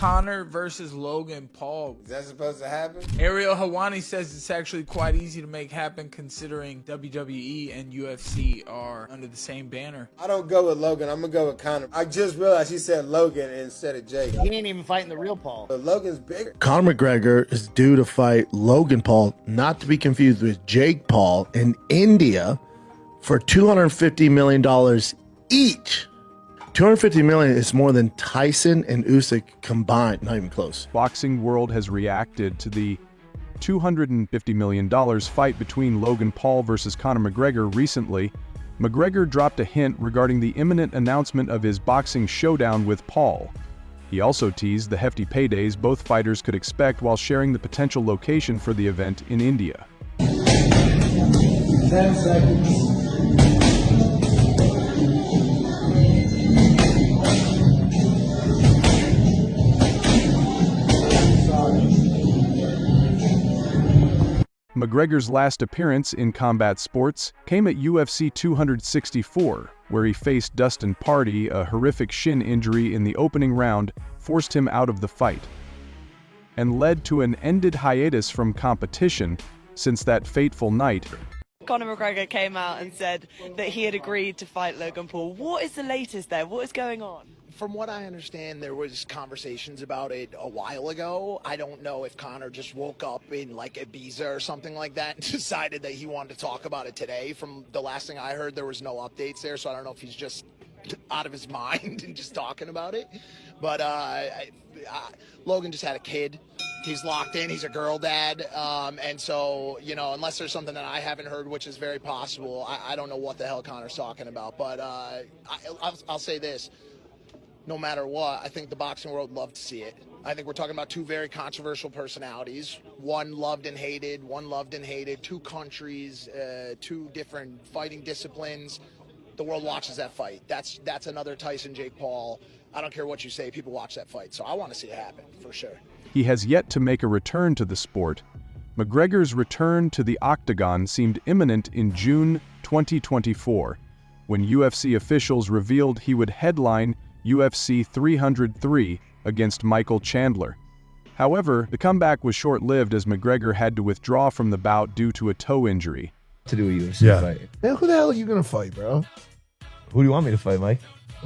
Conor versus Logan Paul. Is that supposed to happen? Ariel Hawani says it's actually quite easy to make happen considering WWE and UFC are under the same banner. I don't go with Logan. I'm going to go with Conor. I just realized he said Logan instead of Jake. He ain't even fighting the real Paul. But Logan's bigger. Conor McGregor is due to fight Logan Paul, not to be confused with Jake Paul, in India for $250 million each. $250 million is more than Tyson and Usyk combined. Not even close. Boxing world has reacted to the $250 million fight between Logan Paul versus Conor McGregor recently. McGregor dropped a hint regarding the imminent announcement of his boxing showdown with Paul. He also teased the hefty paydays both fighters could expect while sharing the potential location for the event in India. 10 seconds. McGregor's last appearance in combat sports came at UFC 264, where he faced Dustin Party. A horrific shin injury in the opening round forced him out of the fight, and led to an ended hiatus from competition since that fateful night. Conor McGregor came out and said that he had agreed to fight Logan Paul. What is the latest there? What is going on? From what I understand, there was conversations about it a while ago. I don't know if Conor just woke up in like Ibiza or something like that and decided that he wanted to talk about it today. From the last thing I heard, there was no updates there, so I don't know if he's just out of his mind and just talking about it. But Logan just had a kid. He's locked in. He's a girl dad. And so, you know, unless there's something that I haven't heard, which is very possible, I don't know what the hell Conor's talking about. But I'll say this. No matter what, I think the boxing world loved to see it. I think we're talking about two very controversial personalities. One loved and hated, two countries, two different fighting disciplines. The world watches that fight. That's another Tyson, Jake Paul. I don't care what you say, people watch that fight. So I want to see it happen, for sure. He has yet to make a return to the sport. McGregor's return to the octagon seemed imminent in June 2024, when UFC officials revealed he would headline UFC 303 against Michael Chandler. However, the comeback was short-lived as McGregor had to withdraw from the bout due to a toe injury. To do a UFC fight. Man, who the hell are you gonna fight, bro? Who do you want me to fight, Mike?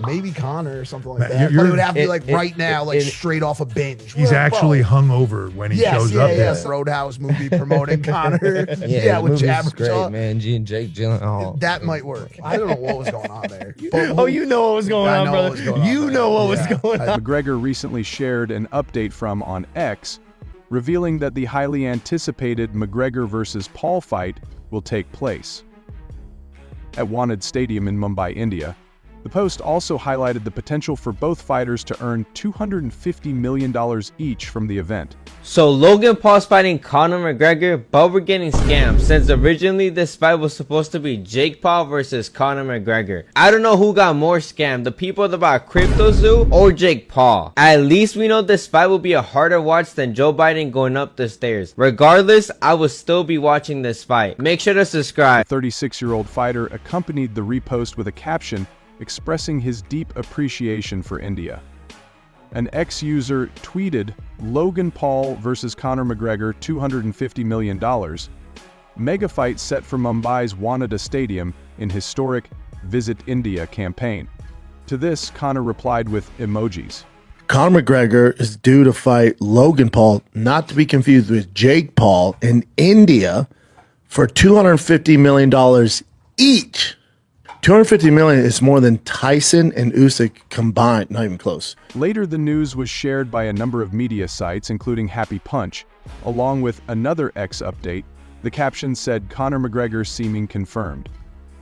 Maybe Conor or something like Man, that. you're- But it would have to be like it- right now, it- like it- straight off a binge. He's Well, actually bro. hungover when he shows up. Yes, Roadhouse movie promoting Conor. Yeah, the with movie's Jabberjaw. great, man. G and Jake Gyllenhaal. That might work. I don't know what was going on there. Oh, you know what was going I on, know brother. what was going on You there. know what was Yeah. going on. McGregor recently shared an update from on X, revealing that the highly anticipated McGregor versus Paul fight will take place at Wanted Stadium in Mumbai, India. The post also highlighted the potential for both fighters to earn $250 million each from the event. So Logan Paul's fighting Conor McGregor, but we're getting scammed since originally this fight was supposed to be Jake Paul versus Conor McGregor. I don't know who got more scammed, the people that bought Crypto Zoo or Jake Paul. At least we know this fight will be a harder watch than Joe Biden going up the stairs. Regardless, I will still be watching this fight. Make sure to subscribe. The 36-year-old fighter accompanied the repost with a caption expressing his deep appreciation for India. An ex-user tweeted, "Logan Paul versus Conor McGregor, $250 million. Mega fight set for Mumbai's Wanade Stadium in historic Visit India campaign." To this, Conor replied with emojis. Conor McGregor is due to fight Logan Paul, not to be confused with Jake Paul, in India for $250 million each. $250 million is more than Tyson and Usyk combined. Not even close. Later, the news was shared by a number of media sites, including Happy Punch, along with another X update. The caption said, "Conor McGregor seeming confirmed."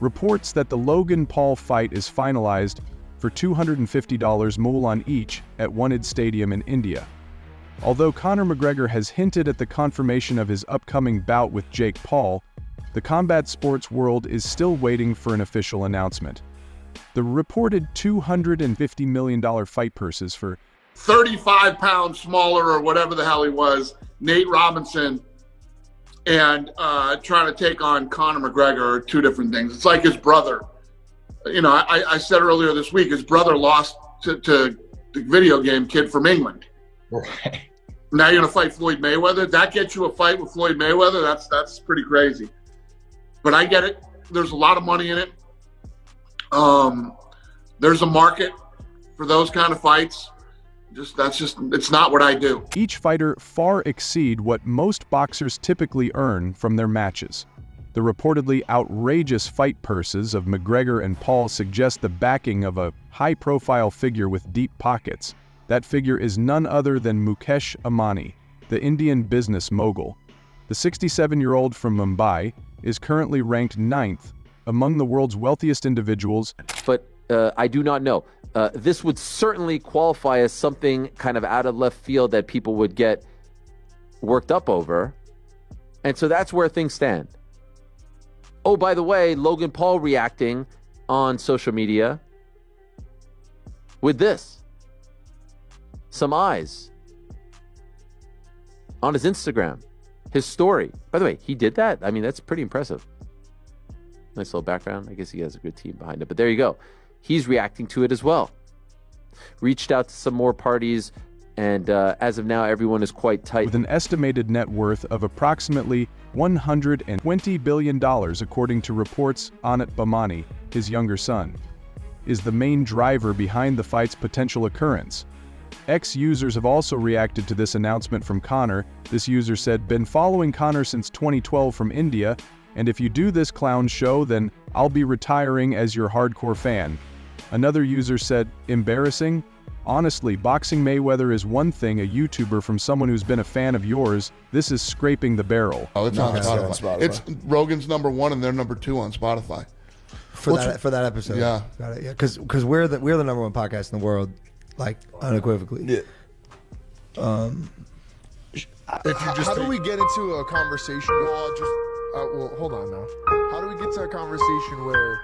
Reports that the Logan Paul fight is finalized for $250 Mulan each at Wanted Stadium in India. Although Conor McGregor has hinted at the confirmation of his upcoming bout with Jake Paul, the combat sports world is still waiting for an official announcement. The reported $250 million fight purses for 35 pounds smaller or whatever the hell he was, Nate Robinson, and trying to take on Conor McGregor are two different things. It's like his brother. You know, I said earlier this week, his brother lost to the video game kid from England. Now you're gonna fight Floyd Mayweather. That gets you a fight with Floyd Mayweather. That's pretty crazy. But I get it. There's a lot of money in it. There's a market for those kind of fights. It's not what I do. Each fighter far exceed what most boxers typically earn from their matches. The reportedly outrageous fight purses of McGregor and Paul suggest the backing of a high-profile figure with deep pockets. That figure is none other than Mukesh Ambani, the Indian business mogul. The 67-year-old from Mumbai is currently ranked 9th among the world's wealthiest individuals. But I do not know. This would certainly qualify as something kind of out of left field that people would get worked up over. And so that's where things stand. Oh, by the way, Logan Paul reacting on social media with this. Some eyes on his Instagram, his story. By the way, he did that. I mean, that's pretty impressive. Nice little background. I guess he has a good team behind it, but there you go. He's reacting to it as well. Reached out to some more parties, and as of now, everyone is quite tight. With an estimated net worth of approximately $120 billion, according to reports, Anat Bhamani, his younger son, is the main driver behind the fight's potential occurrence. Ex-users have also reacted to this announcement from Conor. This user said, "Been following Conor since 2012 from India, and if you do this clown show, then I'll be retiring as your hardcore fan." Another user said, "Embarrassing? Honestly, boxing Mayweather is one thing, a YouTuber from someone who's been a fan of yours, this is scraping the barrel." Oh, it's on Spotify. It's Rogan's #1 and they're #2 on Spotify. For that episode. Yeah. Got it. Yeah, because we're the #1 podcast in the world, like unequivocally. Yeah. How do we get into a conversation? Well, hold on now. How do we get to a conversation where...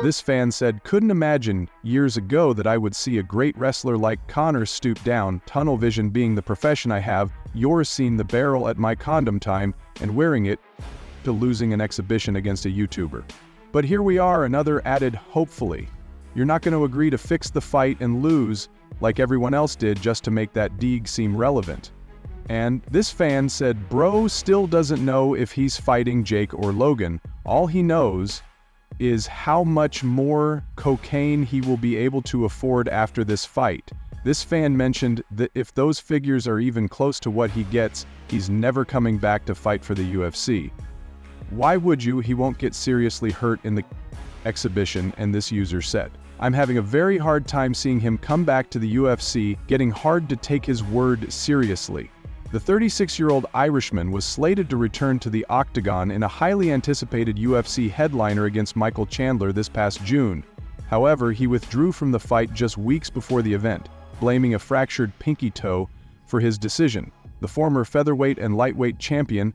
This fan said, "Couldn't imagine years ago that I would see a great wrestler like Conor stoop down, tunnel vision being the profession I have, yours seeing the barrel at my condom time, and wearing it, to losing an exhibition against a YouTuber. But here we are," another added, "hopefully. You're not going to agree to fix the fight and lose, like everyone else did just to make that dig seem relevant." And this fan said, "Bro still doesn't know if he's fighting Jake or Logan. All he knows is how much more cocaine he will be able to afford after this fight." This fan mentioned that if those figures are even close to what he gets, he's never coming back to fight for the UFC. Why would you? He won't get seriously hurt in the exhibition, and this user said, "I'm having a very hard time seeing him come back to the UFC, getting hard to take his word seriously." The 36-year-old Irishman was slated to return to the octagon in a highly anticipated UFC headliner against Michael Chandler this past June. However, he withdrew from the fight just weeks before the event, blaming a fractured pinky toe for his decision. The former featherweight and lightweight champion